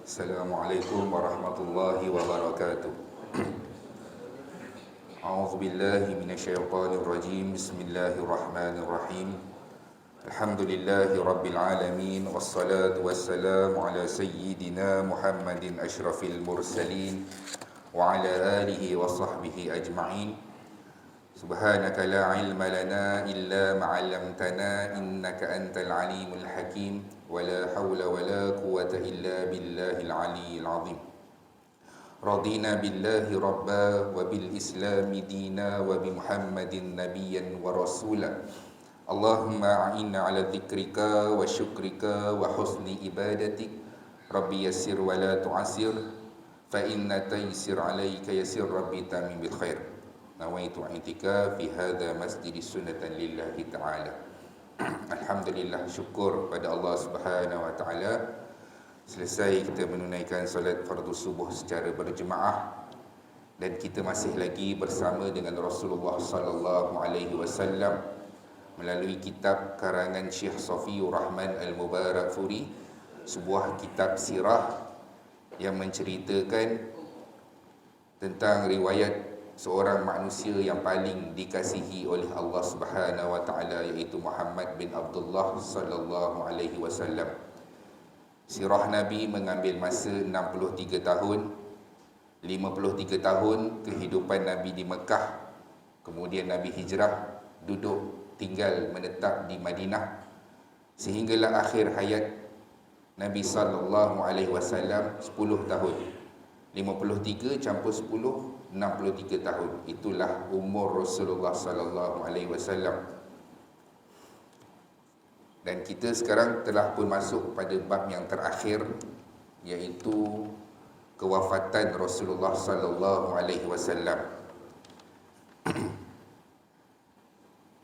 Assalamualaikum warahmatullahi wabarakatuh. A'udzu billahi minasyaitonir rajim. Bismillahirrahmanirrahim. Alhamdulillahi rabbil alamin wassalatu wassalamu ala sayyidina Muhammadin asyrafil mursalin wa ala alihi wa sahbihi ajma'in. Subhanaka la ilma lana illa ma 'allamtana innaka antal alimul hakim wa la hawla wa la quwwata illa billahil aliyyil 'azim. Radina billahi rabba wa bil islami dina wa bi Muhammadin nabiyyan wa rasula. Allahumma a'inna 'ala dzikrika wa syukrika wa husni ibadatik. Rabbi yassir wa la tu'assir fa inna taysir 'alaika yassir rabbi tamim bil khair. Nawaitu i'tikaf fi hadha masjid sunnatan lillahi ta'ala. Alhamdulillah, syukur pada Allah Subhanahu wa taala. Selesai kita menunaikan solat fardu subuh secara berjemaah dan kita masih lagi bersama dengan Rasulullah sallallahu alaihi wasallam melalui kitab karangan Syekh Safiur Rahman Al-Mubarakfuri, sebuah kitab sirah yang menceritakan tentang riwayat seorang manusia yang paling dikasihi oleh Allah Subhanahu wa taala, iaitu Muhammad bin Abdullah sallallahu alaihi wasallam. Sirah Nabi mengambil masa 63 tahun. 53 tahun kehidupan Nabi di Mekah. Kemudian Nabi hijrah, duduk tinggal menetap di Madinah sehinggalah akhir hayat Nabi sallallahu alaihi wasallam 10 tahun. 53 campur 10, 63 tahun. Itulah umur Rasulullah sallallahu alaihi wasallam. Dan kita sekarang telah pun masuk pada bab yang terakhir, iaitu kewafatan Rasulullah sallallahu alaihi wasallam.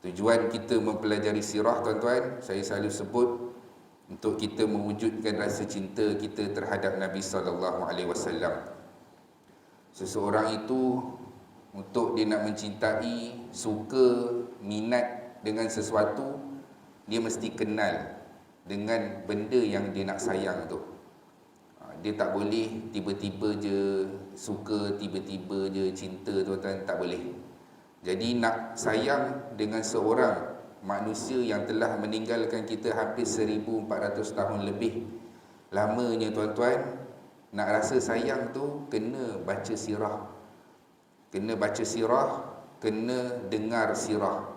Tujuan kita mempelajari sirah, tuan-tuan, saya selalu sebut untuk kita mewujudkan rasa cinta kita terhadap Nabi sallallahu alaihi wasallam. Seseorang itu untuk dia nak mencintai, suka, minat dengan sesuatu, dia mesti kenal dengan benda yang dia nak sayang tu. Dia tak boleh tiba-tiba je suka, tiba-tiba je cinta, tuan-tuan, tak boleh. Jadi nak sayang dengan seorang manusia yang telah meninggalkan kita hampir 1400 tahun lebih lamanya, tuan-tuan, nak rasa sayang tu kena baca sirah. Kena baca sirah, kena dengar sirah.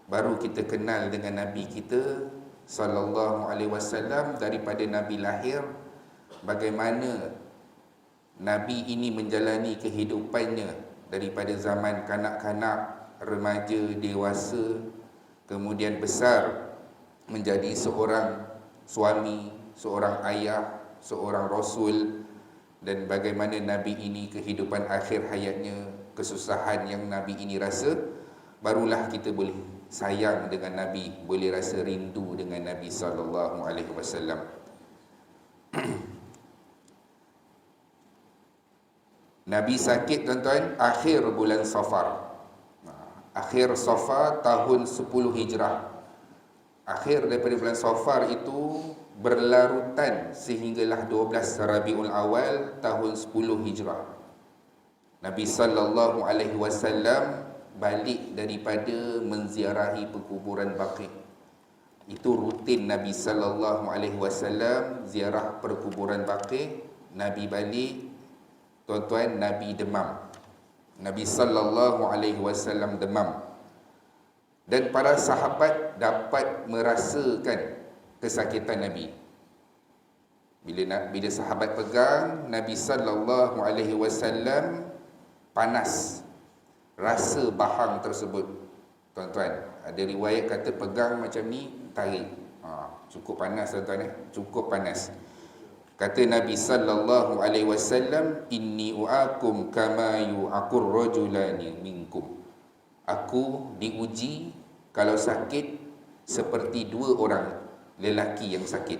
Baru kita kenal dengan Nabi kita sallallahu alaihi wasallam daripada Nabi lahir, bagaimana Nabi ini menjalani kehidupannya daripada zaman kanak-kanak, remaja, dewasa, kemudian besar menjadi seorang suami, seorang ayah, seorang rasul, dan bagaimana Nabi ini kehidupan akhir hayatnya, kesusahan yang Nabi ini rasa. Barulah kita boleh sayang dengan Nabi, boleh rasa rindu dengan Nabi sallallahu alaihi wasallam. Nabi sakit, tuan-tuan, akhir bulan Safar. Akhir Safar tahun 10 Hijrah. Akhir daripada bulan Safar itu berlarutan sehinggalah 12 Rabiul Awal tahun 10 Hijrah. Nabi sallallahu alaihi wasallam balik daripada menziarahi perkuburan Baqi'. Itu rutin Nabi sallallahu alaihi wasallam, ziarah perkuburan Baqi'. Nabi balik, tuan-tuan, Nabi demam. Nabi sallallahu alaihi wasallam demam. Dan para sahabat dapat merasakan kesakitan Nabi. Bila sahabat pegang Nabi sallallahu alaihi wasallam, panas rasa bahang tersebut, tuan-tuan. Ada riwayat kata pegang macam ni, tarik. Cukup panas, tuan-tuan, cukup panas. Kata Nabi sallallahu alaihi wasallam, inni u'akum kama yu'akur rajulani minkum. Aku diuji kalau sakit seperti dua orang lelaki yang sakit.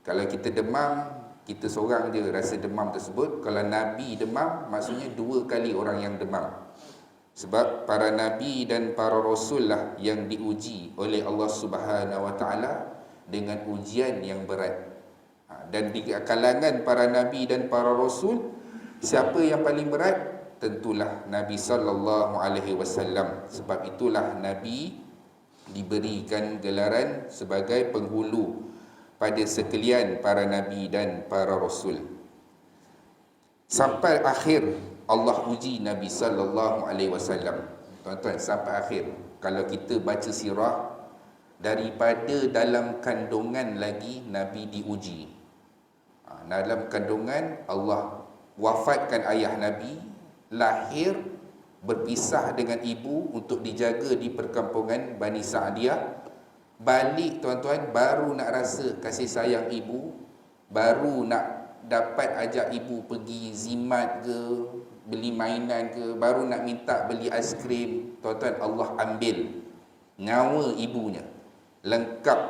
Kalau kita demam, kita seorang je rasa demam tersebut. Kalau Nabi demam, maksudnya dua kali orang yang demam. Sebab para nabi dan para rasul lah yang diuji oleh Allah Subhanahu wa taala dengan ujian yang berat. Dan di kalangan para nabi dan para rasul, siapa yang paling berat? Tentulah Nabi sallallahu alaihi wasallam. Sebab itulah nabi diberikan gelaran sebagai penghulu pada sekalian para nabi dan para rasul. Sampai akhir Allah uji Nabi sallallahu alaihi wasallam. Tuan-tuan, sampai akhir. Kalau kita baca sirah, daripada dalam kandungan lagi Nabi diuji. Dalam kandungan Allah wafatkan ayah Nabi, lahir berpisah dengan ibu untuk dijaga di perkampungan Bani Sa'diyah. Balik tuan-tuan, baru nak rasa kasih sayang ibu, baru nak dapat ajak ibu pergi zimat ke, beli mainan ke, baru nak minta beli aiskrim. Tuan-tuan, Allah ambil nyawa ibunya. Lengkap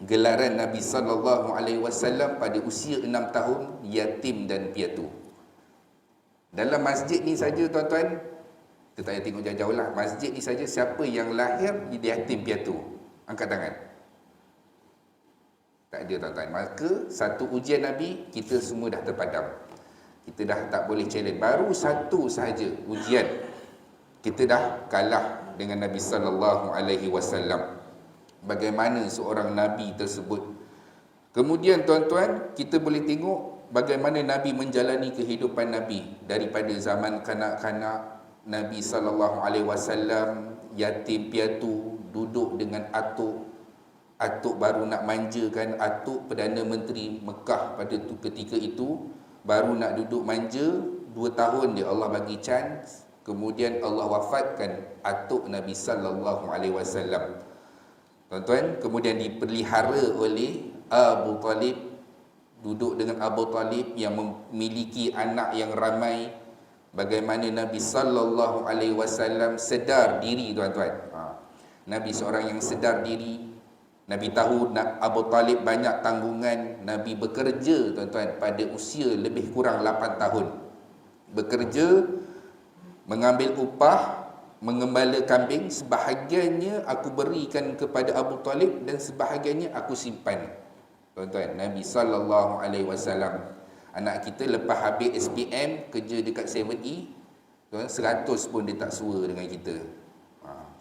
gelaran Nabi sallallahu alaihi wasallam pada usia 6 tahun, yatim dan piatu. Dalam masjid ni saja tuan-tuan, kita tak payah tengok jauh-jauh lah. Masjid ni saja, siapa yang lahir yatim piatu? Angkat tangan. Tak ada tuan-tuan. Maka satu ujian Nabi, kita semua dah terpadam. Kita dah tak boleh challenge. Baru satu sahaja ujian, kita dah kalah dengan Nabi sallallahu alaihi wasallam. Bagaimana seorang Nabi tersebut. Kemudian tuan-tuan, kita boleh tengok bagaimana Nabi menjalani kehidupan Nabi. Daripada zaman kanak-kanak, Nabi sallallahu alaihi wasallam yatim piatu, duduk dengan atuk. Atuk baru nak manjakan, atuk Perdana Menteri Mekah pada ketika itu, baru nak duduk manja. 2 tahun dia Allah bagi chance. Kemudian Allah wafatkan atuk Nabi sallallahu alaihi wasallam. Tuan-tuan, kemudian dipelihara oleh Abu Talib, duduk dengan Abu Talib yang memiliki anak yang ramai. Bagaimana Nabi sallallahu alaihi wasallam sedar diri tuan-tuan. Nabi seorang yang sedar diri. Nabi tahu Abu Talib banyak tanggungan. Nabi bekerja tuan-tuan pada usia lebih kurang 8 tahun. Bekerja, mengambil upah, mengembala kambing. Sebahagiannya aku berikan kepada Abu Talib dan sebahagiannya aku simpan. Tuan-tuan, Nabi sallallahu alaihi wasallam, anak kita lepas habis SPM kerja dekat 7E, tuan, 100 pun dia tak sua dengan kita.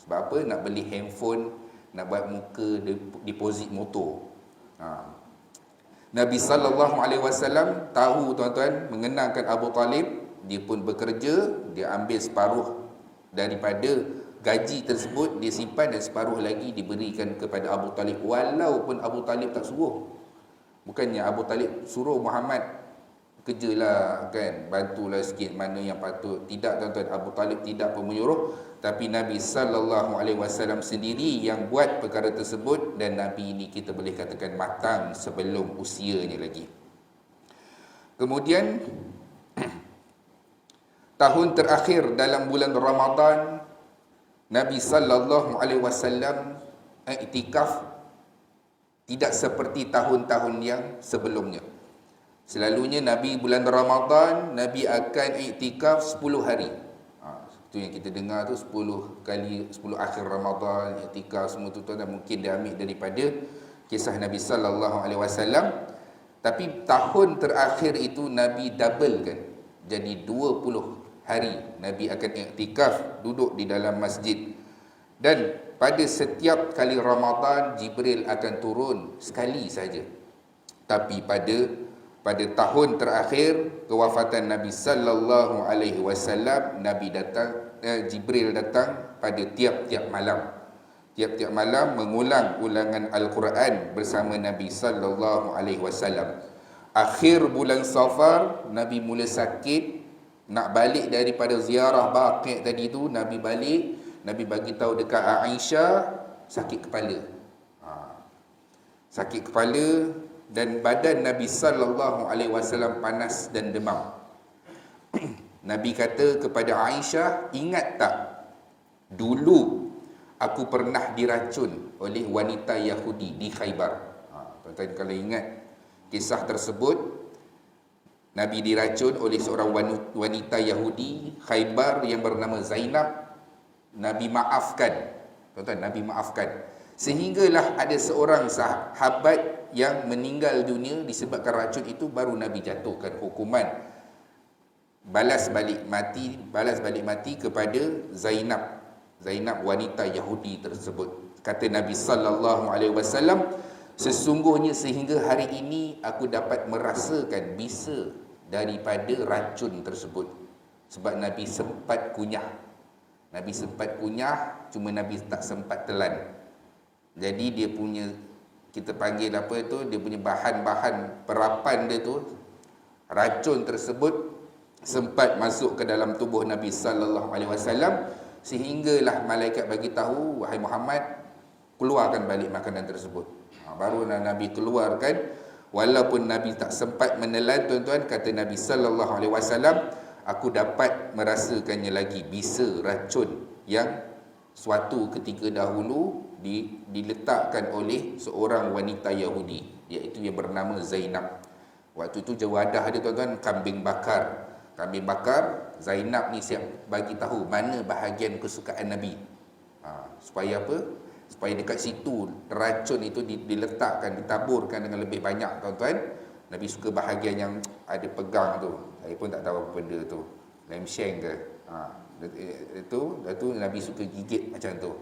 Sebab apa? Nak beli handphone, nak buat muka deposit motor. Nabi sallallahu alaihi wasallam tahu tuan-tuan, mengenangkan Abu Talib, dia pun bekerja, dia ambil separuh daripada gaji tersebut dia simpan dan separuh lagi diberikan kepada Abu Talib, walaupun Abu Talib tak suruh. Bukannya Abu Talib suruh Muhammad kerjalah kan, bantulah sikit mana yang patut. Tidak tuan-tuan, Abu Talib tidak pun menyuruh, tapi Nabi sallallahu alaihi wasallam sendiri yang buat perkara tersebut. Dan Nabi ini kita boleh katakan matang sebelum usianya lagi. Kemudian tahun terakhir dalam bulan Ramadan, Nabi sallallahu alaihi wasallam iktikaf tidak seperti tahun-tahun yang sebelumnya. Selalunya Nabi bulan Ramadan, Nabi akan iktikaf 10 hari. Itu yang kita dengar tu 10 kali, 10 akhir Ramadan, iktikaf semua tu tuan, mungkin dia ambil daripada kisah Nabi sallallahu alaihi wasallam. Tapi tahun terakhir itu Nabi double kan. Jadi 20 hari Nabi akan iktikaf, duduk di dalam masjid. Dan pada setiap kali Ramadan, Jibril akan turun sekali saja. Tapi pada tahun terakhir kewafatan Nabi sallallahu alaihi wasallam, Jibril datang pada tiap-tiap malam. Tiap-tiap malam mengulang ulangan Al-Quran bersama Nabi sallallahu alaihi wasallam. Akhir bulan Safar, Nabi mula sakit. Nak balik daripada ziarah Baqi' tadi tu, Nabi balik, Nabi bagi tahu dekat Aisyah, sakit kepala. Sakit kepala dan badan Nabi sallallahu alaihi wasallam panas dan demam. Nabi kata kepada Aisyah, ingat tak dulu aku pernah diracun oleh wanita Yahudi di Khaybar. Tuan-tuan kalau ingat kisah tersebut, Nabi diracun oleh seorang wanita Yahudi Khaybar yang bernama Zainab. Nabi maafkan. Tuan-tuan, Nabi maafkan. Sehinggalah ada seorang sahabat yang meninggal dunia disebabkan racun itu, baru Nabi jatuhkan hukuman balas balik mati kepada Zainab wanita Yahudi tersebut. Kata Nabi sallallahu alaihi wasallam, sesungguhnya sehingga hari ini aku dapat merasakan bisa daripada racun tersebut. Sebab Nabi sempat kunyah. Cuma Nabi tak sempat telan. Jadi dia punya, kita panggil apa tu, dia punya bahan-bahan perapan dia tu, racun tersebut sempat masuk ke dalam tubuh Nabi sallallahu alaihi wasallam, sehinggalah malaikat bagi tahu, wahai Muhammad, keluarkan balik makanan tersebut. Baru Nabi keluarkan, walaupun Nabi tak sempat menelan, tuan-tuan, kata Nabi sallallahu alaihi wasallam, aku dapat merasakannya lagi, bisa racun yang suatu ketika dahulu diletakkan oleh seorang wanita Yahudi, iaitu yang bernama Zainab. Waktu itu jawadah dia, tuan-tuan, kambing bakar. Zainab ni siap bagi tahu mana bahagian kesukaan Nabi. Supaya apa? Supaya dekat situ racun itu diletakkan, ditaburkan dengan lebih banyak, tuan-tuan. Nabi suka bahagian yang ada pegang tu. Saya pun tak tahu apa benda tu. Lem sheng ke? Itu Nabi suka gigit macam tu.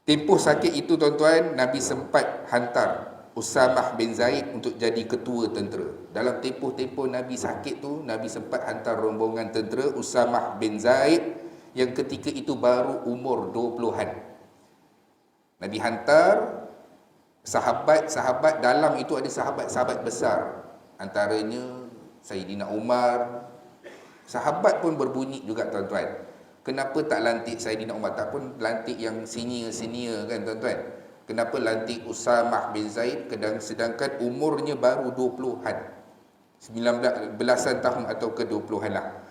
Tempoh sakit itu, tuan-tuan, Nabi sempat hantar Usamah bin Zaid untuk jadi ketua tentera. Dalam tempoh-tempoh Nabi sakit tu, Nabi sempat hantar rombongan tentera Usamah bin Zaid yang ketika itu baru umur 20-an. Nabi hantar sahabat-sahabat, dalam itu ada sahabat-sahabat besar. Antaranya Sayyidina Umar. Sahabat pun berbunyi juga, tuan-tuan. Kenapa tak lantik Sayyidina Umar? Tak pun lantik yang senior-senior kan, tuan-tuan? Kenapa lantik Usamah bin Zaid sedangkan umurnya baru 20-an, 19-belasan tahun atau ke 20-an lah.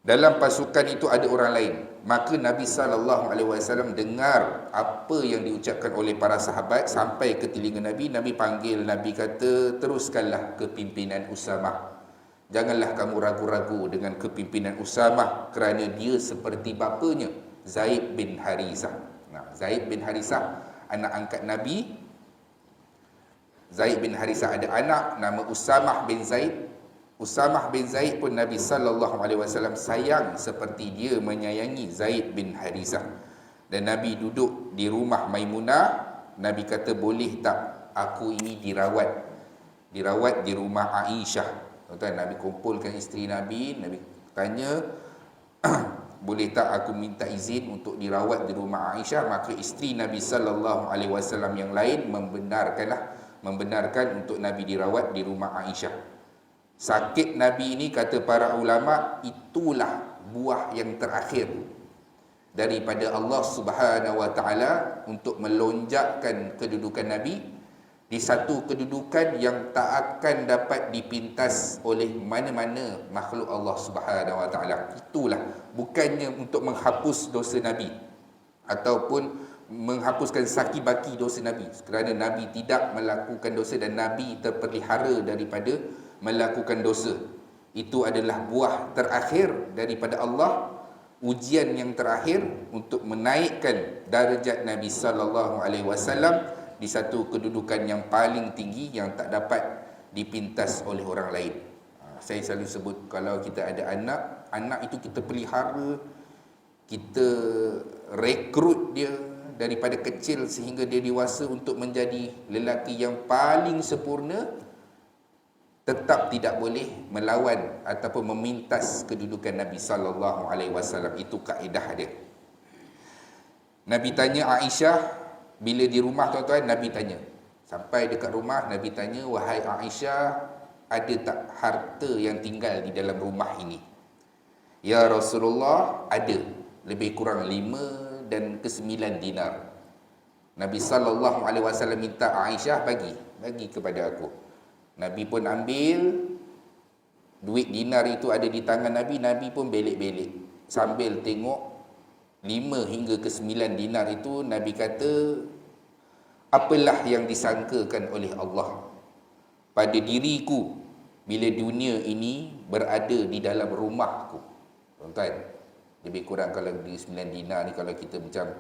Dalam pasukan itu ada orang lain. Maka Nabi SAW dengar apa yang diucapkan oleh para sahabat sampai ke telinga Nabi. Nabi panggil, Nabi kata, teruskanlah kepimpinan Usamah. Janganlah kamu ragu-ragu dengan kepimpinan Usamah, kerana dia seperti bapanya, Zaid bin Harisah. Zaid bin Harisah, anak angkat Nabi. Zaid bin Harisah ada anak nama Usamah bin Zaid. Usamah bin Zaid pun Nabi SAW sayang seperti dia menyayangi Zaid bin Harisah. Dan Nabi duduk di rumah Maimunah. Nabi kata, boleh tak aku ini dirawat di rumah Aisyah. Tuan-tuan, Nabi kumpulkan isteri Nabi. Nabi tanya, boleh tak aku minta izin untuk dirawat di rumah Aisyah? Maka isteri Nabi SAW yang lain membenarkan untuk Nabi dirawat di rumah Aisyah. Sakit Nabi ini, kata para ulama, itulah buah yang terakhir daripada Allah Subhanahu Wa Taala untuk melonjakkan kedudukan Nabi di satu kedudukan yang tak akan dapat dipintas oleh mana-mana makhluk Allah Subhanahu Wa Taala. Itulah, bukannya untuk menghapus dosa Nabi ataupun menghapuskan saki-baki dosa Nabi, kerana Nabi tidak melakukan dosa dan Nabi terpelihara daripada melakukan dosa. Itu adalah buah terakhir daripada Allah, ujian yang terakhir untuk menaikkan darjat Nabi sallallahu alaihi wasallam di satu kedudukan yang paling tinggi yang tak dapat dipintas oleh orang lain. Saya selalu sebut, kalau kita ada anak itu kita pelihara, kita rekrut dia daripada kecil sehingga dia dewasa untuk menjadi lelaki yang paling sempurna, tetap tidak boleh melawan ataupun memintas kedudukan Nabi sallallahu alaihi wasallam. Itu kaedah dia. Nabi tanya Aisyah bila di rumah, tuan-tuan. Nabi tanya sampai dekat rumah, Nabi tanya, wahai Aisyah, ada tak harta yang tinggal di dalam rumah ini? Ya Rasulullah, ada, lebih kurang 5 dan ke 9 dinar. Nabi sallallahu alaihi wasallam minta Aisyah bagi kepada aku. Nabi pun ambil duit dinar itu, ada di tangan Nabi. Nabi pun belik-belik sambil tengok 5 hingga ke 9 dinar itu. Nabi kata, apalah yang disangkakan oleh Allah pada diriku bila dunia ini berada di dalam rumahku? Tuan-tuan, Lebih kurang kalau di 9 dinar ni, kalau kita macam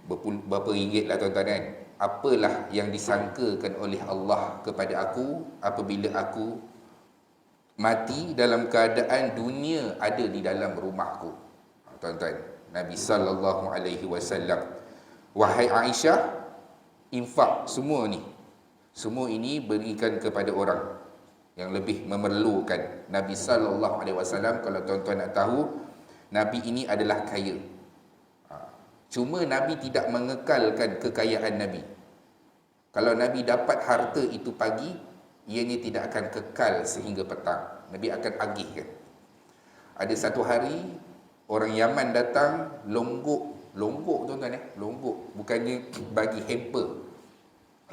berapa ringgit lah tuan-tuan kan. Apalah yang disangkakan oleh Allah kepada aku apabila aku mati dalam keadaan dunia ada di dalam rumahku. Tuan-tuan, Nabi sallallahu alaihi wasallam, wahai Aisyah, infak semua ni, semua ini berikan kepada orang yang lebih memerlukan. Nabi sallallahu alaihi wasallam, kalau tuan-tuan nak tahu, Nabi ini adalah kaya. Cuma Nabi tidak mengekalkan kekayaan Nabi. Kalau Nabi dapat harta itu pagi, ianya tidak akan kekal sehingga petang. Nabi akan agihkan. Ada satu hari, orang Yaman datang, longgok tuan-tuan, longgok, bukannya bagi hamper,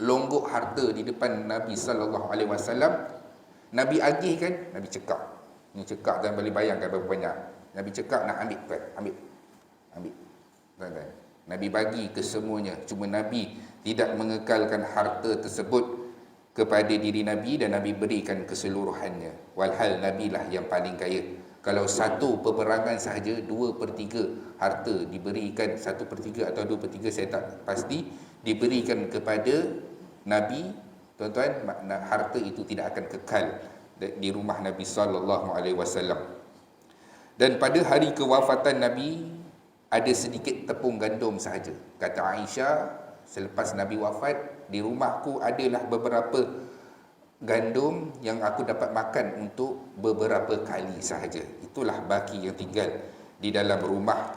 longgok harta di depan Nabi sallallahu alaihi wasallam. Nabi agihkan, Nabi cekak. Ni cekak, dan boleh bayangkan berapa banyak. Nabi cekak, nak ambil tuan, ambil. Tuan-tuan, Nabi bagi kesemuanya. Cuma Nabi tidak mengekalkan harta tersebut kepada diri Nabi, dan Nabi berikan keseluruhannya. Walhal Nabi lah yang paling kaya. Kalau satu peperangan sahaja, 2/3 harta diberikan, 1/3 atau 2/3 saya tak pasti, diberikan kepada Nabi. Tuan-tuan, harta itu tidak akan kekal di rumah Nabi sallallahu alaihi wasallam. Dan pada hari kewafatan Nabi, ada sedikit tepung gandum sahaja. Kata Aisyah, selepas Nabi wafat, di rumahku adalah beberapa gandum yang aku dapat makan untuk beberapa kali sahaja. Itulah baki yang tinggal di dalam rumah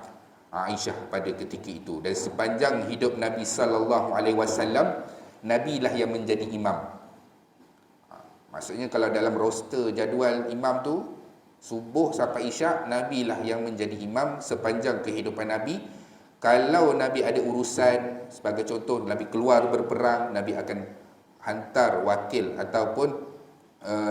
Aisyah pada ketika itu. Dan sepanjang hidup Nabi sallallahu alaihi wasallam, Nabi lah yang menjadi imam. Maksudnya kalau dalam roster jadual imam tu, subuh sampai isyak, Nabi lah yang menjadi imam sepanjang kehidupan Nabi. Kalau Nabi ada urusan, sebagai contoh Nabi keluar berperang, Nabi akan hantar wakil ataupun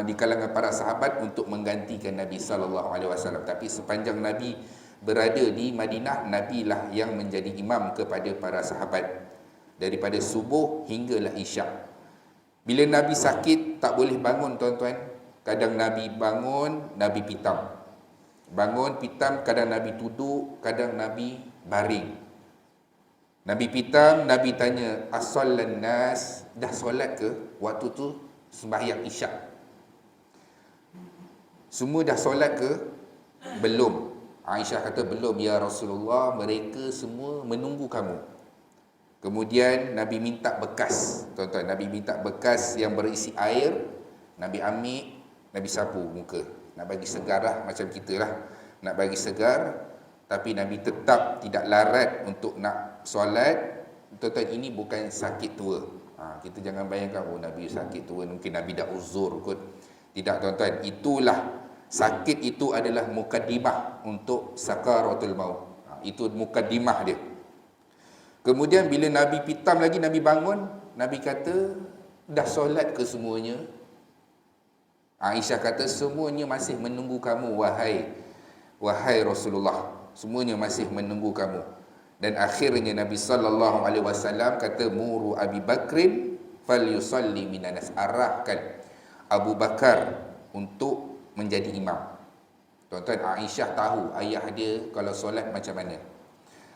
di kalangan para sahabat untuk menggantikan Nabi sallallahu alaihi wasallam. Tapi sepanjang Nabi berada di Madinah, Nabi lah yang menjadi imam kepada para sahabat daripada subuh hinggalah isyak. Bila Nabi sakit, tak boleh bangun tuan-tuan. Kadang Nabi bangun, Nabi pitam. Bangun, pitam, kadang Nabi duduk, kadang Nabi baring. Nabi pitam, Nabi tanya, as-sallan nas, dah solat ke? Waktu tu sembahyang isyak. Semua dah solat ke? Belum. Aisyah kata, belum ya Rasulullah, mereka semua menunggu kamu. Kemudian Nabi minta bekas, tuan-tuan, Nabi minta bekas yang berisi air. Nabi ambil, Nabi sapu muka. Nak bagi segar lah, macam kita lah, nak bagi segar. Tapi Nabi tetap tidak larat untuk nak solat. Tuan-tuan, ini bukan sakit tua. Kita jangan bayangkan, oh Nabi sakit tua, mungkin Nabi dah uzur kot. Tidak tuan-tuan, itulah, sakit itu adalah mukaddimah untuk sakaratul maut. Itu mukaddimah dia. Kemudian bila Nabi pitam lagi, Nabi bangun, Nabi kata, dah solat ke semuanya? Aisyah kata, semuanya masih menunggu kamu, wahai Rasulullah. Semuanya masih menunggu kamu. Dan akhirnya Nabi sallallahu alaihi wasallam kata, muru Abi Bakrin falyusalli minan nas, arahkan Abu Bakar untuk menjadi imam. Tuan-tuan, Aisyah tahu ayah dia kalau solat macam mana.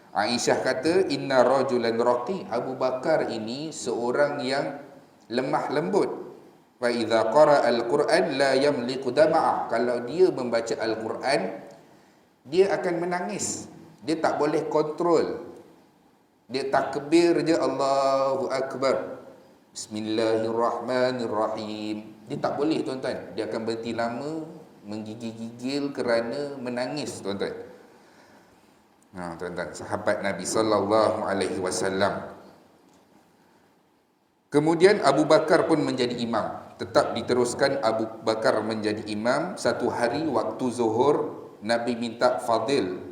Aisyah kata, inna rajulan raqi, Abu Bakar ini seorang yang lemah lembut. Fa idza qara al-Quran la yamliku dama'ah, kalau dia membaca Al-Quran, dia akan menangis. Dia tak boleh kontrol. Dia takbir je, Allahu Akbar, Bismillahirrahmanirrahim. Dia tak boleh tuan-tuan. Dia akan berhenti lama, menggigil-gigil kerana menangis tuan-tuan. Tuan-tuan, sahabat Nabi sallallahu alaihi wasallam. Kemudian Abu Bakar pun menjadi imam. Tetap diteruskan Abu Bakar menjadi imam. Satu hari waktu zuhur, Nabi minta Fadil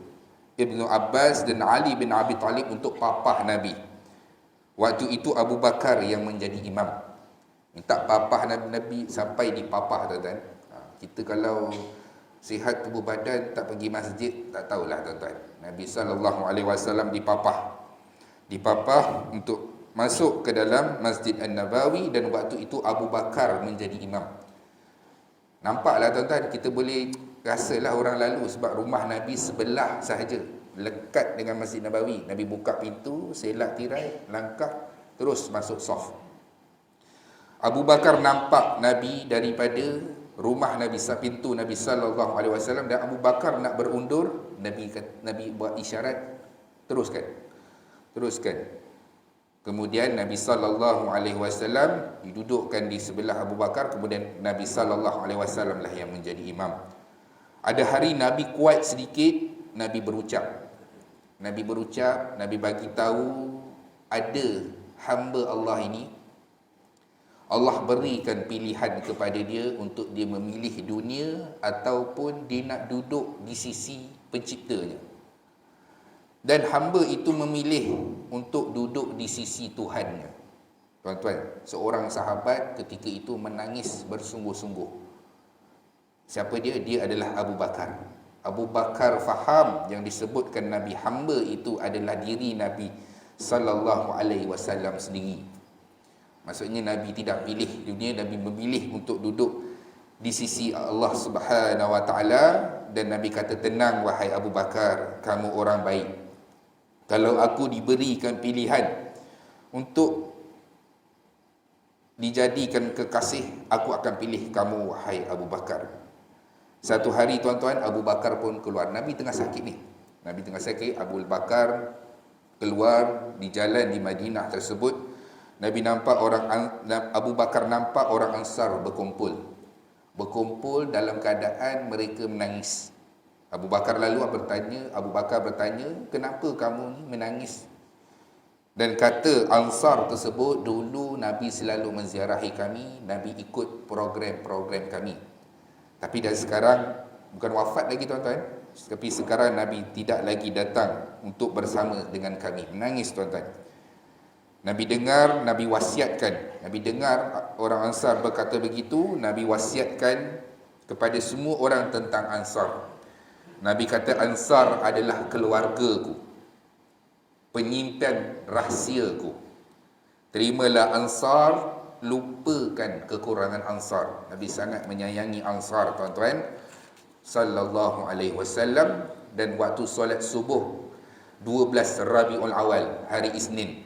Ibnu Abbas dan Ali bin Abi Talib untuk papah Nabi. Waktu itu Abu Bakar yang menjadi imam. Minta papah Nabi sampai dipapah tuan-tuan. Kita kalau sihat tubuh badan tak pergi masjid, tak tahulah tuan-tuan. Nabi sallallahu alaihi wasallam dipapah untuk masuk ke dalam Masjid An-Nabawi, dan waktu itu Abu Bakar menjadi imam. Nampaklah tuan-tuan, kita boleh rasalah orang lalu sebab rumah Nabi sebelah sahaja, lekat dengan Masjid Nabawi. Nabi buka pintu, selak tirai, langkah, terus masuk saf. Abu Bakar nampak Nabi daripada rumah Nabi, pintu Nabi sallallahu alaihi wasallam, dan Abu Bakar nak berundur, Nabi buat isyarat, teruskan. Kemudian Nabi sallallahu alaihi wasallam didudukkan di sebelah Abu Bakar, kemudian Nabi sallallahu alaihi wasallam lah yang menjadi imam. Ada hari Nabi kuat sedikit, Nabi berucap, Nabi bagi tahu ada hamba Allah ini, Allah berikan pilihan kepada dia untuk dia memilih dunia ataupun dia nak duduk di sisi penciptanya. Dan hamba itu memilih untuk duduk di sisi Tuhannya. Tuan-tuan, seorang sahabat ketika itu menangis bersungguh-sungguh. Siapa dia? Dia adalah Abu Bakar. Abu Bakar faham yang disebutkan Nabi hamba itu adalah diri Nabi sallallahu alaihi wasallam sendiri. Maksudnya Nabi tidak pilih dunia, Nabi memilih untuk duduk di sisi Allah Subhanahu wa taala, dan Nabi kata, tenang wahai Abu Bakar, kamu orang baik. Kalau aku diberikan pilihan untuk dijadikan kekasih, aku akan pilih kamu wahai Abu Bakar. Satu hari tuan-tuan, Abu Bakar pun keluar. Nabi tengah sakit ni. Nabi tengah sakit, Abu Bakar keluar di jalan di Madinah tersebut. Abu Bakar nampak orang Ansar berkumpul dalam keadaan mereka menangis. Abu Bakar bertanya, kenapa kamu ni menangis? Dan kata Ansar tersebut, dulu Nabi selalu menziarahi kami, Nabi ikut program-program kami. Tapi dah sekarang, bukan wafat lagi tuan-tuan, tapi sekarang Nabi tidak lagi datang untuk bersama dengan kami. Menangis tuan-tuan. Nabi dengar, Nabi wasiatkan. Nabi dengar orang Ansar berkata begitu, Nabi wasiatkan kepada semua orang tentang Ansar. Nabi kata, Ansar adalah keluargaku, penyimpan rahsiaku. Terimalah Ansar, lupakan kekurangan Ansar. Nabi sangat menyayangi Ansar tuan-tuan sallallahu alaihi wasallam. Dan waktu solat subuh 12 Rabiul Awal, hari Isnin,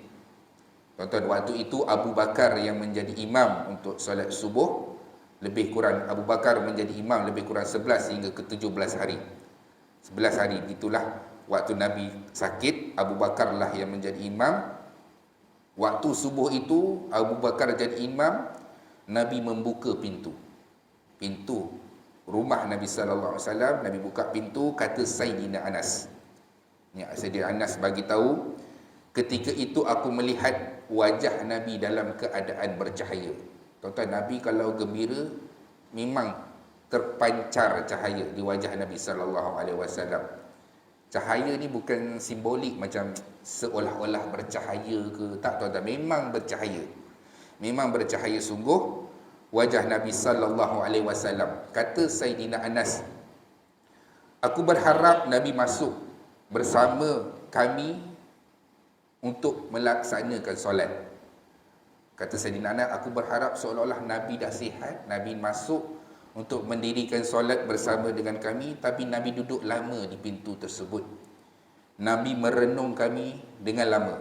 tuan-tuan, waktu itu Abu Bakar yang menjadi imam untuk solat subuh. Lebih kurang Abu Bakar menjadi imam lebih kurang 11 hingga ke 17 hari. 11 hari, itulah waktu Nabi sakit, Abu Bakar lah yang menjadi imam. Waktu subuh itu Abu Bakar jadi imam. Nabi membuka pintu rumah Nabi sallallahu alaihi wasallam. Nabi buka pintu, kata Sayyidina Anas. Ni Sayyidina Anas bagi tahu, ketika itu aku melihat wajah Nabi dalam keadaan bercahaya. Tuan-tuan, Nabi kalau gembira memang terpancar cahaya di wajah Nabi sallallahu alaihi wasallam. Cahaya ni bukan simbolik macam seolah-olah bercahaya ke, tak tuan-tuan, memang bercahaya. Memang bercahaya sungguh wajah Nabi sallallahu alaihi wasallam. Kata Sayyidina Anas, aku berharap Nabi masuk bersama kami untuk melaksanakan solat. Kata Sayyidina Anas, aku berharap seolah-olah Nabi dah sihat, Nabi masuk untuk mendirikan solat bersama dengan kami, tapi Nabi duduk lama di pintu tersebut. Nabi merenung kami dengan lama.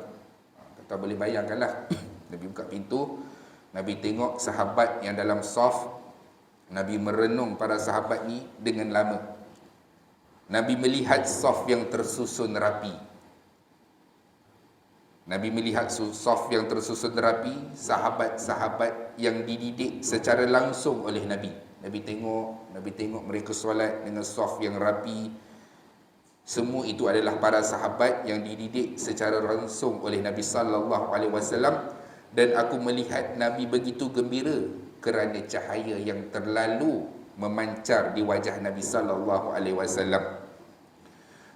Kata boleh bayangkanlah, Nabi buka pintu, Nabi tengok sahabat yang dalam saf, Nabi merenung para sahabat ni dengan lama. Nabi melihat saf yang tersusun rapi. Nabi melihat saf yang tersusun rapi, sahabat-sahabat yang dididik secara langsung oleh Nabi. Nabi tengok mereka solat dengan saf yang rapi. Semua itu adalah para sahabat yang dididik secara langsung oleh Nabi sallallahu alaihi wasallam. Dan aku melihat Nabi begitu gembira kerana cahaya yang terlalu memancar di wajah Nabi sallallahu alaihi wasallam.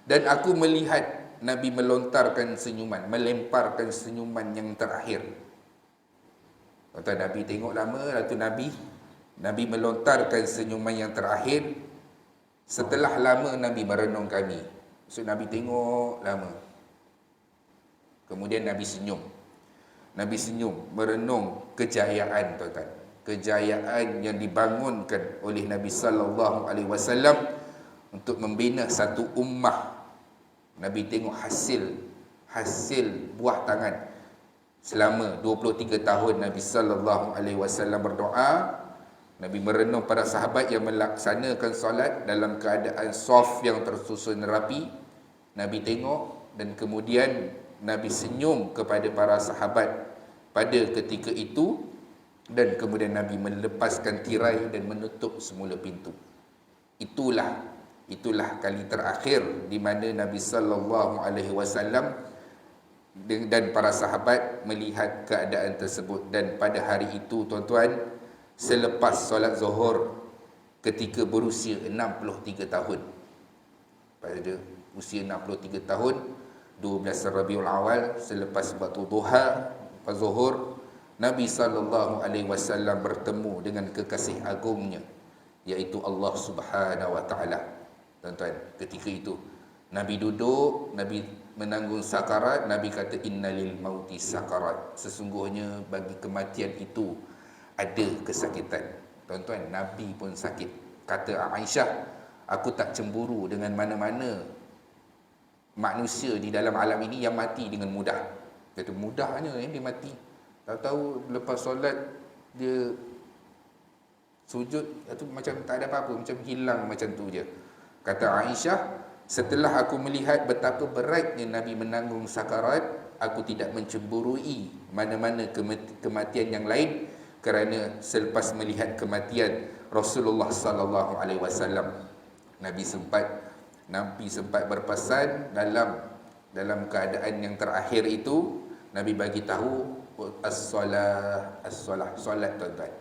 Dan aku melihat Nabi melontarkan senyuman, melemparkan senyuman yang terakhir. Tuan-tuan, Nabi tengok lama, lalu Nabi melontarkan senyuman yang terakhir. Setelah lama Nabi merenung kami. So Nabi tengok lama, kemudian Nabi senyum. Merenung kejayaan, tuan-tuan. Kejayaan yang dibangunkan oleh Nabi sallallahu alaihi wasallam untuk membina satu ummah. Nabi tengok hasil buah tangan selama 23 tahun Nabi sallallahu alaihi wasallam berdoa. Nabi merenung para sahabat yang melaksanakan solat dalam keadaan saf yang tersusun rapi. Nabi tengok dan kemudian Nabi senyum kepada para sahabat pada ketika itu, dan kemudian Nabi melepaskan tirai dan menutup semula pintu. Itulah kali terakhir di mana Nabi sallallahu alaihi wasallam dan para sahabat melihat keadaan tersebut. Dan pada hari itu, tuan-tuan, selepas solat Zuhur ketika berusia 63 tahun. Pada usia 63 tahun, 12 Rabiul Awal, selepas waktu duha Zuhur, Nabi sallallahu alaihi wasallam bertemu dengan kekasih agungnya, iaitu Allah Subhanahu wa taala. Tuan-tuan, ketika itu Nabi duduk, Nabi menanggung sakarat. Nabi kata, innalil mauti sakarat, sesungguhnya bagi kematian itu ada kesakitan. Tuan-tuan, Nabi pun sakit. Kata Aisyah, aku tak cemburu dengan mana-mana manusia di dalam alam ini yang mati dengan mudah. Kata, mudahnya dia mati. Tahu-tahu lepas solat dia sujud, itu macam tak ada apa-apa, macam hilang macam tu je. Kata Aisyah, setelah aku melihat betapa beratnya Nabi menanggung sakarat, aku tidak mencemburui mana-mana kematian yang lain, kerana selepas melihat kematian Rasulullah sallallahu alaihi wasallam, Nabi sempat berpesan dalam keadaan yang terakhir itu. Nabi bagi tahu solat, tuan-tuan.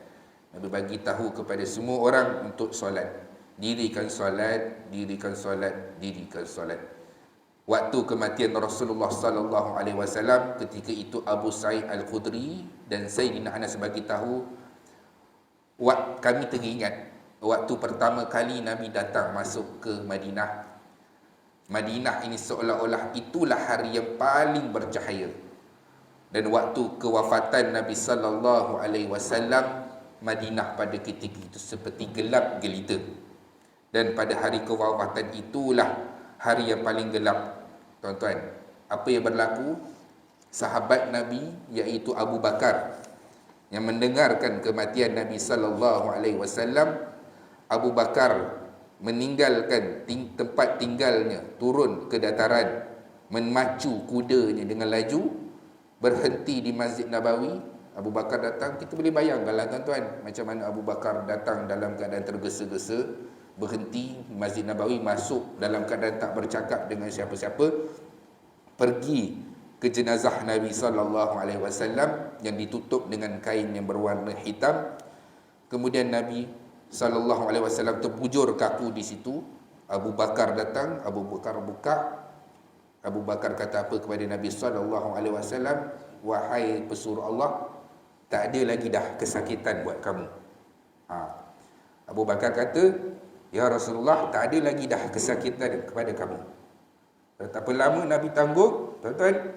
Nabi bagi tahu kepada semua orang untuk solat. Dirikan solat. Waktu kematian Rasulullah sallallahu alaihi wasallam, ketika itu Abu Sa'id Al-Khudri dan Sayyidina Anas bagi tahu, kami teringat waktu pertama kali Nabi datang masuk ke Madinah. Madinah ini seolah-olah itulah hari yang paling bercahaya. Dan waktu kewafatan Nabi sallallahu alaihi wasallam, Madinah pada ketika itu seperti gelap gelita. Dan pada hari kewafatan itulah hari yang paling gelap. Tuan-tuan, apa yang berlaku? Sahabat Nabi, iaitu Abu Bakar, yang mendengarkan kematian Nabi sallallahu alaihi wasallam, Abu Bakar meninggalkan tempat tinggalnya, turun ke dataran, memacu kudanya dengan laju, berhenti di Masjid Nabawi. Abu Bakar datang, kita boleh bayangkanlah tuan-tuan macam mana Abu Bakar datang dalam keadaan tergesa-gesa, berhenti di Masjid Nabawi, masuk dalam keadaan tak bercakap dengan siapa-siapa, pergi ke jenazah Nabi sallallahu alaihi wasallam yang ditutup dengan kain yang berwarna hitam. Kemudian Nabi sallallahu alaihi wasallam terbujur kaku di situ. Abu Bakar datang, Abu Bakar buka. Abu Bakar kata apa kepada Nabi sallallahu alaihi wasallam? Wahai pesuruh Allah, tak ada lagi dah kesakitan buat kamu. Abu Bakar kata, ya Rasulullah, tak ada lagi dah kesakitan kepada kamu. Betapa lama Nabi tanggung, tuan-tuan,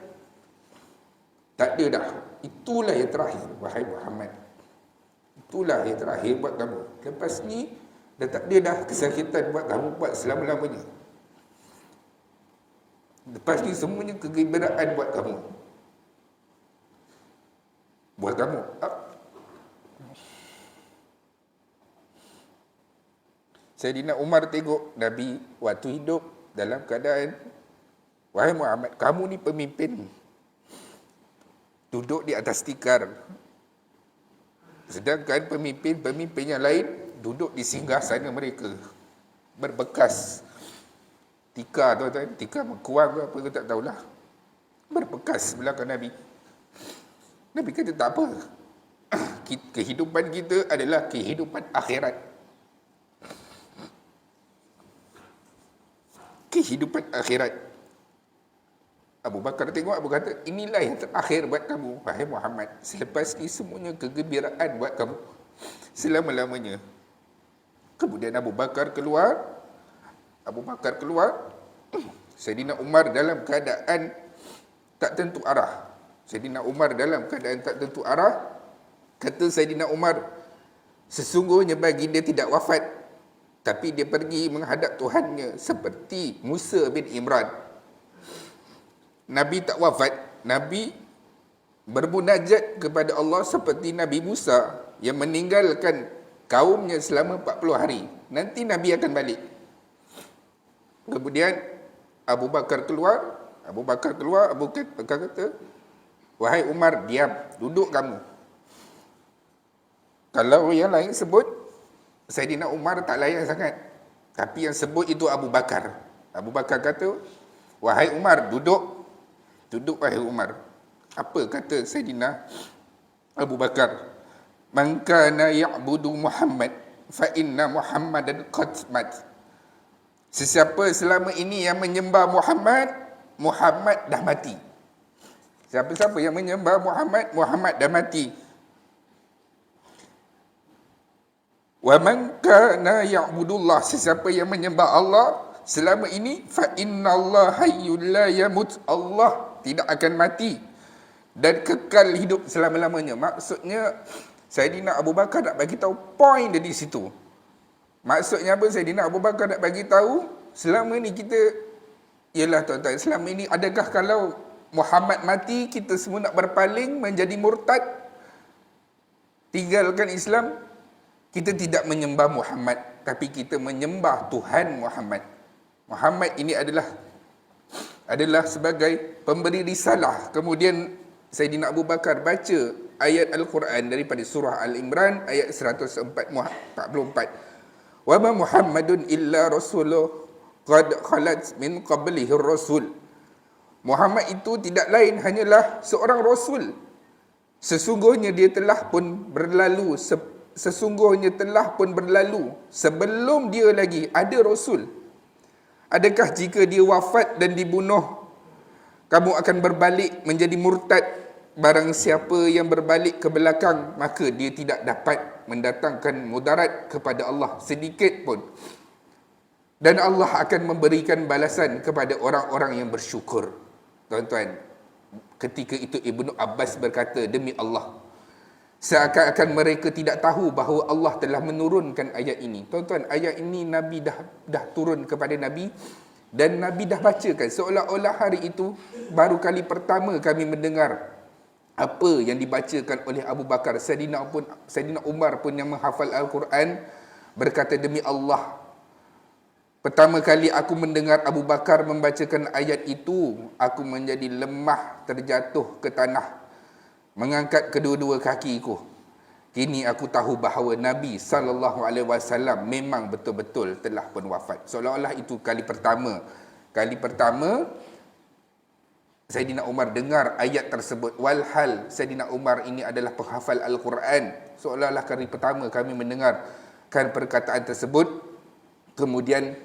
tak ada dah. Itulah yang terakhir, wahai Muhammad. Itulah yang terakhir buat kamu. Lepas ni, dah tak ada dah kesakitan buat kamu buat selama-lamanya. Lepas ni semuanya kegembiraan buat kamu. Buat kamu. Sayyidina Umar tengok Nabi waktu hidup dalam keadaan, wahai Muhammad, kamu ni pemimpin, duduk di atas tikar. Sedangkan pemimpin yang lain duduk di singgasana mereka, berbekas tikar, tuan-tuan, tikar mengkuang ke apa ke tak tahulah, berbekas belakang Nabi. Nabi kata tak apa, kehidupan kita adalah kehidupan akhirat. Kehidupan akhirat. Abu Bakar tengok, Abu kata, inilah yang terakhir buat kamu, wahai Muhammad. Selepas ni semuanya kegembiraan buat kamu selama-lamanya. Kemudian Abu Bakar keluar. Sayyidina Umar dalam keadaan tak tentu arah. Kata Sayyidina Umar, sesungguhnya baginda tidak wafat, Tapi dia pergi menghadap Tuhannya seperti Musa bin Imran. Nabi tak wafat, Nabi bermunajat kepada Allah seperti Nabi Musa yang meninggalkan kaumnya selama 40 hari. Nanti Nabi akan balik. Kemudian Abu Bakar keluar, Abu Bakar kata, wahai Umar, diam, duduk kamu. Kalau yang lain sebut, Saidina Umar tak layan sangat. Tapi yang sebut itu Abu Bakar. Abu Bakar kata, wahai Umar, duduk. Duduk wahai Umar. Apa kata Saidina Abu Bakar? Man kana ya'budu Muhammad fa inna Muhammadan qad mat. Sesiapa selama ini yang menyembah Muhammad, Muhammad dah mati. Siapa-siapa yang menyembah Muhammad, Muhammad dah mati. Wa man kana ya'budullah, sesiapa yang menyembah Allah selama ini, fa innallaha hayyul la yamut, Allah tidak akan mati dan kekal hidup selama-lamanya. Maksudnya Saidina Abu Bakar nak bagi tahu point dia di situ. Maksudnya apa? Saidina Abu Bakar nak bagi tahu selama ni kita, ialah tuan-tuan, selama ini adakah kalau Muhammad mati kita semua nak berpaling menjadi murtad, tinggalkan Islam? Kita tidak menyembah Muhammad, tapi kita menyembah Tuhan Muhammad. Muhammad ini adalah sebagai pemberi risalah. Kemudian Saidina Abu Bakar baca ayat Al-Quran daripada surah Al-Imran ayat 144. Wa ma Muhammadun illa rasulun qad khalat min qablihi rasul. Muhammad itu tidak lain hanyalah seorang rasul. Sesungguhnya telah pun berlalu sebelum dia lagi ada rasul. Adakah jika dia wafat dan dibunuh, kamu akan berbalik menjadi murtad? Barang siapa yang berbalik ke belakang, maka dia tidak dapat mendatangkan mudarat kepada Allah sedikit pun. Dan Allah akan memberikan balasan kepada orang-orang yang bersyukur. Tuan-tuan, ketika itu Ibnu Abbas berkata, demi Allah, seakan-akan mereka tidak tahu bahawa Allah telah menurunkan ayat ini. Tuan-tuan, ayat ini Nabi dah turun kepada Nabi dan Nabi dah bacakan. Seolah-olah hari itu baru kali pertama kami mendengar apa yang dibacakan oleh Abu Bakar. Saidina Umar pun yang menghafal Al-Quran berkata, demi Allah, pertama kali aku mendengar Abu Bakar membacakan ayat itu, aku menjadi lemah terjatuh ke tanah, mengangkat kedua-dua kakiku. Kini aku tahu bahawa Nabi SAW memang betul-betul telah pun wafat. Seolah-olah itu kali pertama Saidina Umar dengar ayat tersebut. Walhal Saidina Umar ini adalah penghafal Al-Quran. Seolah-olah kali pertama kami mendengarkan perkataan tersebut. Kemudian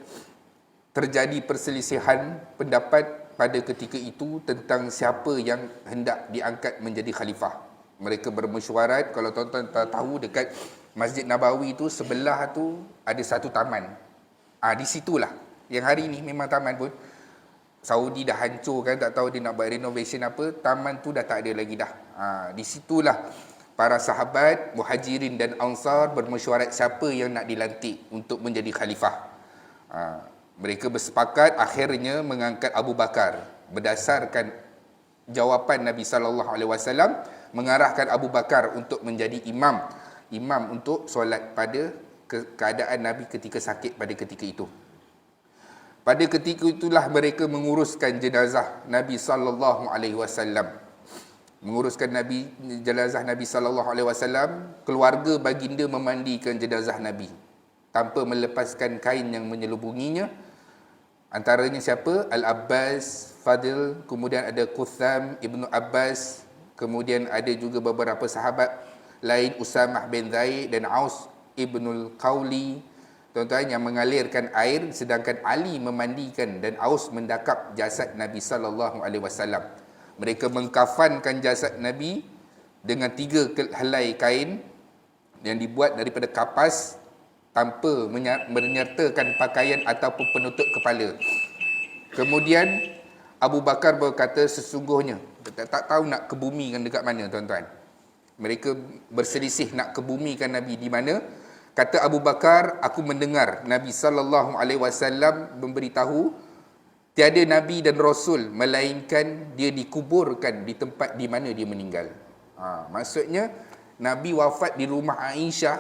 terjadi perselisihan pendapat pada ketika itu tentang siapa yang hendak diangkat menjadi khalifah. Mereka bermesyuarat. Kalau tuan-tuan tahu, dekat Masjid Nabawi itu sebelah tu ada satu taman. Di situlah. Yang hari ini memang taman pun Saudi dah hancur kan, tak tahu dia nak buat renovation apa, taman tu dah tak ada lagi dah. Di situlah para sahabat, muhajirin dan ansar bermesyuarat siapa yang nak dilantik untuk menjadi khalifah. Mereka bersepakat akhirnya mengangkat Abu Bakar berdasarkan jawapan Nabi SAW, mengarahkan Abu Bakar untuk menjadi imam untuk solat pada keadaan Nabi ketika sakit pada ketika itu. Pada ketika itulah mereka menguruskan jenazah Nabi SAW. Menguruskan jenazah Nabi SAW, keluarga baginda memandikan jenazah Nabi tanpa melepaskan kain yang menyelubunginya. Antaranya siapa? Al-Abbas, Fadil, kemudian ada Qutham Ibnu Abbas, kemudian ada juga beberapa sahabat lain, Usamah bin Zaid dan Aus Ibnul Qawli, tuan-tuan, yang mengalirkan air, sedangkan Ali memandikan dan Aus mendakap jasad Nabi SAW. Mereka mengkafankan jasad Nabi dengan 3 helai kain yang dibuat daripada kapas tanpa menyertakan pakaian ataupun penutup kepala. Kemudian Abu Bakar berkata, sesungguhnya tak tahu nak kebumikan dekat mana, tuan-tuan. Mereka berselisih nak kebumikan Nabi di mana. Kata Abu Bakar, aku mendengar Nabi sallallahu alaihi wasallam memberitahu tiada nabi dan rasul melainkan dia dikuburkan di tempat di mana dia meninggal. Maksudnya Nabi wafat di rumah Aisyah,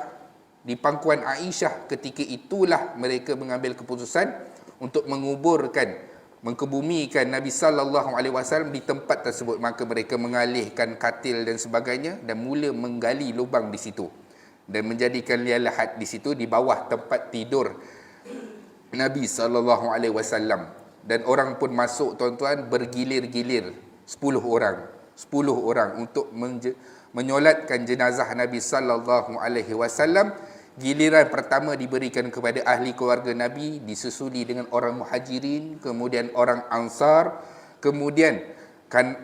di pangkuan Aisyah. Ketika itulah mereka mengambil keputusan untuk mengkebumikan Nabi sallallahu alaihi wasallam di tempat tersebut. Maka mereka mengalihkan katil dan sebagainya dan mula menggali lubang di situ dan menjadikan liang lahat di situ di bawah tempat tidur Nabi sallallahu alaihi wasallam. Dan orang pun masuk, tuan-tuan, bergilir-gilir 10 orang untuk menyolatkan jenazah Nabi sallallahu alaihi wasallam. Giliran pertama diberikan kepada ahli keluarga Nabi, disusuli dengan orang Muhajirin, kemudian orang Ansar, kemudian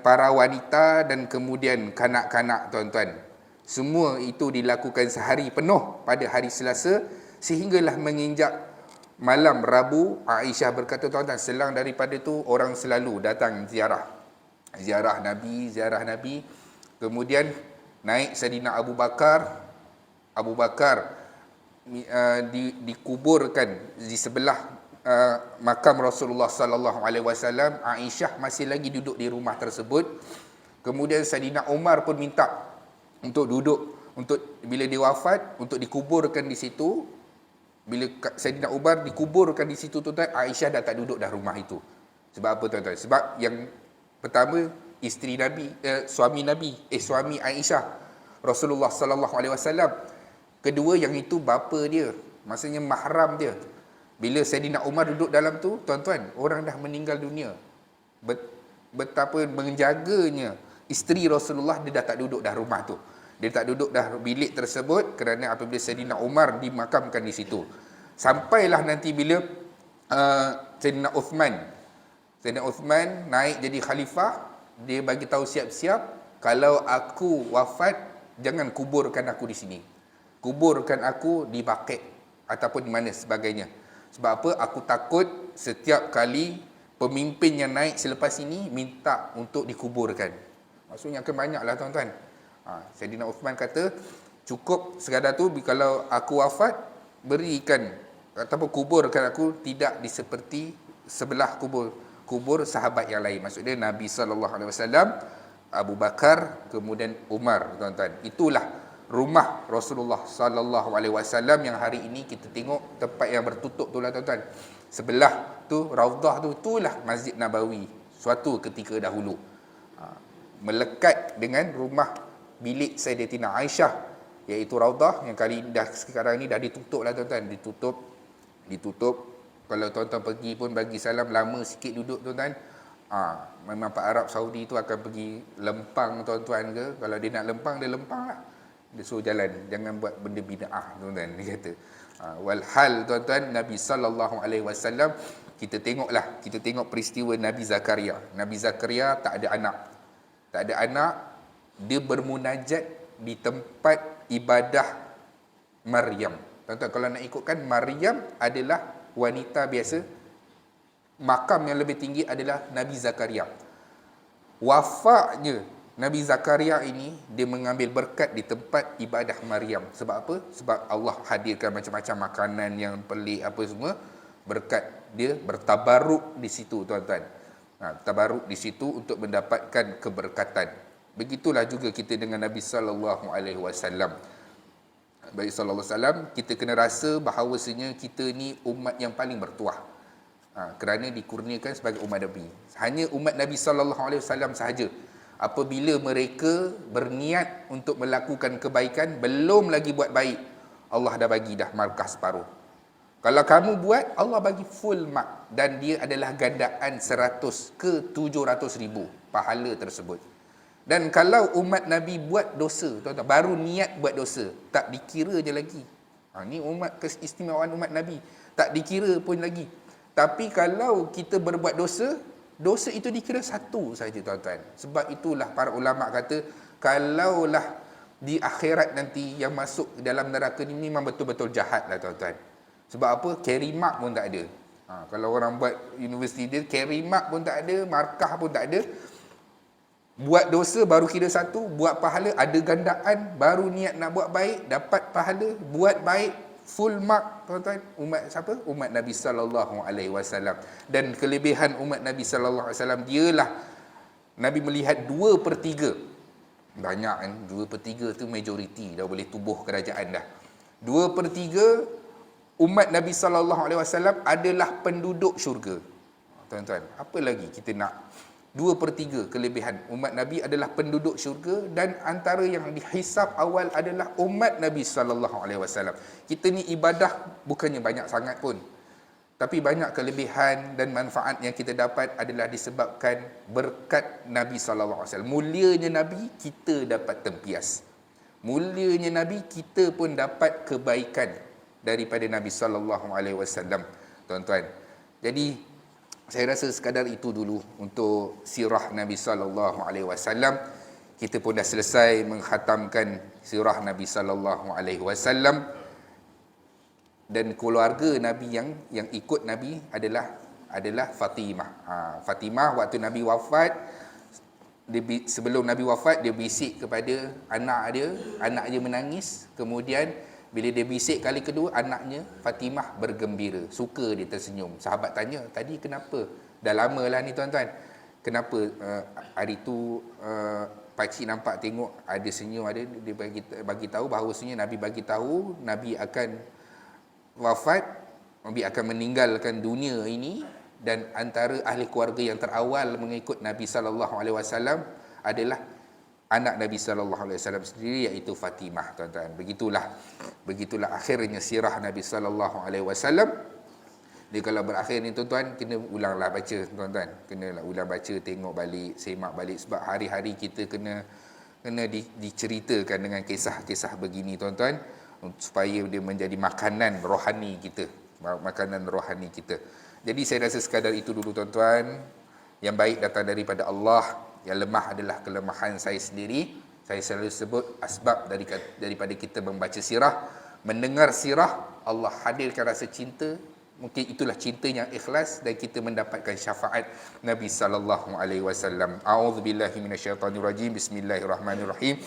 para wanita dan kemudian kanak-kanak, tuan-tuan. Semua itu dilakukan sehari penuh pada hari Selasa sehinggalah menginjak malam Rabu. Aisyah berkata, tuan-tuan, selang daripada itu orang selalu datang ziarah Nabi. Kemudian naik Saidina Abu Bakar dikuburkan di sebelah makam Rasulullah sallallahu alaihi wasallam. Aisyah masih lagi duduk di rumah tersebut. Kemudian Saidina Umar pun minta untuk duduk, untuk bila dia wafat, untuk dikuburkan di situ. Bila Saidina Umar dikuburkan di situ, tuan-tuan, Aisyah dah tak duduk dah rumah itu. Sebab apa, tuan-tuan? Sebab yang pertama, suami Aisyah, Rasulullah sallallahu alaihi wasallam. Kedua, yang itu bapa dia, maksudnya mahram dia. Bila Saidina Umar duduk dalam tu, tuan-tuan, orang dah meninggal dunia. Betapa menjaganya isteri Rasulullah, dia dah tak duduk dah rumah tu. Dia tak duduk dah bilik tersebut kerana apabila Saidina Umar dimakamkan di situ. Sampailah nanti bila Saidina Uthman naik jadi khalifah, dia bagi tahu siap-siap, kalau aku wafat, jangan kuburkan aku di sini. Kuburkan aku di Baqi' ataupun di mana sebagainya. Sebab apa? Aku takut setiap kali pemimpin yang naik selepas ini minta untuk dikuburkan. Maksudnya akan banyaklah, tuan-tuan. Saidina Uthman kata, cukup sekadar tu, kalau aku wafat, berikan ataupun kuburkan aku tidak di seperti sebelah kubur sahabat yang lain. Maksudnya Nabi SAW, Abu Bakar, kemudian Umar, tuan-tuan. Itulah rumah Rasulullah SAW yang hari ini kita tengok tempat yang bertutup tu lah, tuan-tuan. Sebelah tu, Raudhah tu, itulah Masjid Nabawi suatu ketika dahulu. Melekat dengan rumah bilik Sayyidatina Aisyah, iaitu Raudhah, yang sekarang ni dah ditutup lah, tuan-tuan. Ditutup. Kalau tuan-tuan pergi pun bagi salam, lama sikit duduk, tuan-tuan. Memang Pak Arab Saudi tu akan pergi lempang, tuan-tuan ke. Kalau dia nak lempang, dia lempang lah. Dia suruh jalan, jangan buat benda bid'ah, tuan-tuan, dia kata. Walhal, tuan-tuan, Nabi sallallahu alaihi wasallam, kita tengok peristiwa Nabi Zakaria. Nabi Zakaria tak ada anak, dia bermunajat di tempat ibadah Maryam. Tuan-tuan, kalau nak ikutkan, Maryam adalah wanita biasa, makam yang lebih tinggi adalah Nabi Zakaria. Wafatnya Nabi Zakaria ini, dia mengambil berkat di tempat ibadah Maryam. Sebab apa? Sebab Allah hadirkan macam-macam makanan yang pelik apa semua, berkat dia bertabaruk di situ, tuan-tuan. Tabaruk di situ untuk mendapatkan keberkatan. Begitulah juga kita dengan Nabi sallallahu alaihi wasallam. Nabi sallallahu alaihi wasallam, kita kena rasa bahawasanya kita ni umat yang paling bertuah. Kerana dikurniakan sebagai umat Nabi. Hanya umat Nabi sallallahu alaihi wasallam sahaja, apabila mereka berniat untuk melakukan kebaikan, belum lagi buat baik, Allah dah bagi dah markah separuh. Kalau kamu buat, Allah bagi full mark, dan dia adalah gandaan 100 ke 700,000 pahala tersebut. Dan kalau umat Nabi buat dosa, tuan-tuan, baru niat buat dosa, tak dikira je lagi. Ni keistimewaan umat Nabi, tak dikira pun lagi. Tapi kalau kita berbuat dosa itu dikira satu saja, tuan-tuan. Sebab itulah para ulama kata, kalaulah di akhirat nanti yang masuk dalam neraka ni memang betul-betul jahat lah, tuan-tuan. Sebab apa? Carry mark pun tak ada. Kalau orang buat universiti dia, carry mark pun tak ada, markah pun tak ada. Buat dosa baru kira satu, buat pahala ada gandaan, baru niat nak buat baik, dapat pahala, buat baik, full mark tuan-tuan, umat siapa? Umat Nabi sallallahu alaihi wasallam. Dan kelebihan umat Nabi sallallahu alaihi wasallam dialah Nabi melihat 2/3. Banyak kan, 2/3 tu majoriti, dah boleh tubuh kerajaan dah. 2/3 umat Nabi sallallahu alaihi wasallam adalah penduduk syurga. Tuan-tuan, apa lagi kita nak? 2/3 kelebihan umat Nabi adalah penduduk syurga, dan antara yang dihisap awal adalah umat Nabi sallallahu alaihi wasallam. Kita ni ibadah bukannya banyak sangat pun, tapi banyak kelebihan dan manfaat yang kita dapat adalah disebabkan berkat Nabi sallallahu alaihi wasallam. Mulianya Nabi, kita dapat tempias. Mulianya Nabi, kita pun dapat kebaikan daripada Nabi sallallahu alaihi wasallam, tuan-tuan. Jadi saya rasa sekadar itu dulu untuk sirah Nabi sallallahu alaihi wasallam. Kita pun dah selesai mengkhatamkan sirah Nabi sallallahu alaihi wasallam. Dan keluarga Nabi yang ikut Nabi adalah Fatimah. Fatimah waktu Nabi wafat, sebelum Nabi wafat, dia bisik kepada anak dia menangis. Kemudian bila dia bisik kali kedua, anaknya Fatimah bergembira, suka dia tersenyum. Sahabat tanya, tadi kenapa? Dah lama lah ni tuan-tuan, kenapa hari tu pakcik nampak tengok ada senyum, ada dia bagi tahu bahawasanya Nabi bagi tahu Nabi akan wafat, Nabi akan meninggalkan dunia ini, dan antara ahli keluarga yang terawal mengikut Nabi sallallahu alaihi wasallam adalah anak Nabi sallallahu alaihi wasallam sendiri, iaitu Fatimah, tuan-tuan. Begitulah akhirnya sirah Nabi sallallahu alaihi wasallam. Dia kalau berakhir ni tuan-tuan, kena ulanglah baca, tuan-tuan. Kenalah ulang baca, tengok balik, semak balik, sebab hari-hari kita kena diceritakan dengan kisah-kisah begini, tuan-tuan, supaya dia menjadi makanan rohani kita. Jadi saya rasa sekadar itu dulu, tuan-tuan. Yang baik datang daripada Allah, yang lemah adalah kelemahan saya sendiri. Saya selalu sebut asbab daripada kita membaca sirah, mendengar sirah, Allah hadirkan rasa cinta. Mungkin itulah cinta yang ikhlas, dan kita mendapatkan syafaat Nabi sallallahu alaihi wasallam. A'udzubillahi minasyaitonirrajim. Bismillahirrahmanirrahim.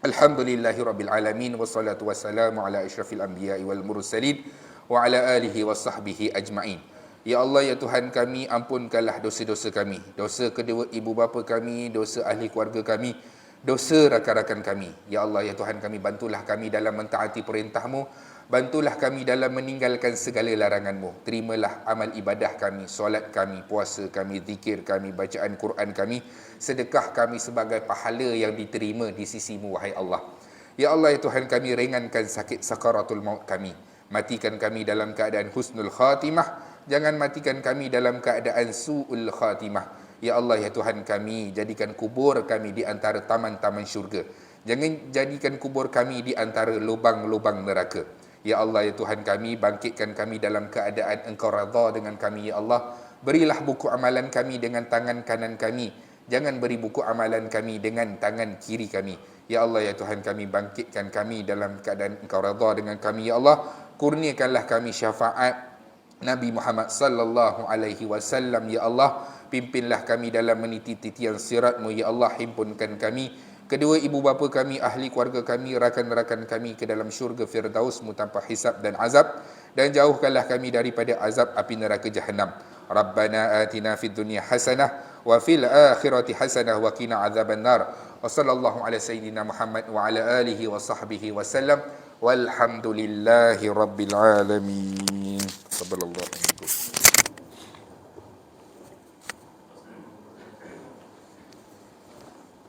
Alhamdulillahirabbil alamin, wassalatu wassalamu ala asyrafil anbiya'i wal mursalin wa ala alihi wasahbihi ajmain. Ya Allah, ya Tuhan kami, ampunkanlah dosa-dosa kami, dosa kedua ibu bapa kami, dosa ahli keluarga kami, dosa rakan-rakan kami. Ya Allah, ya Tuhan kami, bantulah kami dalam mentaati perintah-Mu, bantulah kami dalam meninggalkan segala larangan-Mu. Terimalah amal ibadah kami, solat kami, puasa kami, zikir kami, bacaan Quran kami, sedekah kami sebagai pahala yang diterima di sisi-Mu, wahai Allah. Ya Allah, ya Tuhan kami, ringankan sakit sakaratul maut kami. Matikan kami dalam keadaan husnul khatimah, jangan matikan kami dalam keadaan su'ul khatimah. Ya Allah, ya Tuhan kami, jadikan kubur kami di antara taman-taman syurga. Jangan jadikan kubur kami di antara lubang-lubang neraka. Ya Allah, ya Tuhan kami, bangkitkan kami dalam keadaan Engkau redha dengan kami, ya Allah. Berilah buku amalan kami dengan tangan kanan kami, jangan beri buku amalan kami dengan tangan kiri kami. Ya Allah, ya Tuhan kami, bangkitkan kami dalam keadaan Engkau redha dengan kami, ya Allah. Kurniakanlah kami syafaat Nabi Muhammad sallallahu alaihi wasallam, ya Allah. Pimpinlah kami dalam meniti titian sirat-Mu, ya Allah. Himpunkan kami, kedua ibu bapa kami, ahli keluarga kami, rakan-rakan kami ke dalam syurga Firdaus-Mu tanpa hisab dan azab, dan jauhkanlah kami daripada azab api neraka Jahannam. Rabbana atina fid dunya hasanah wa fil akhirati hasanah wa qina azabannar. Wa sallallahu ala sayyidina Muhammad wa ala alihi wa sahbihi wasallam. Walhamdulillahi rabbil alamin. Sallallahu alaihi wasallam.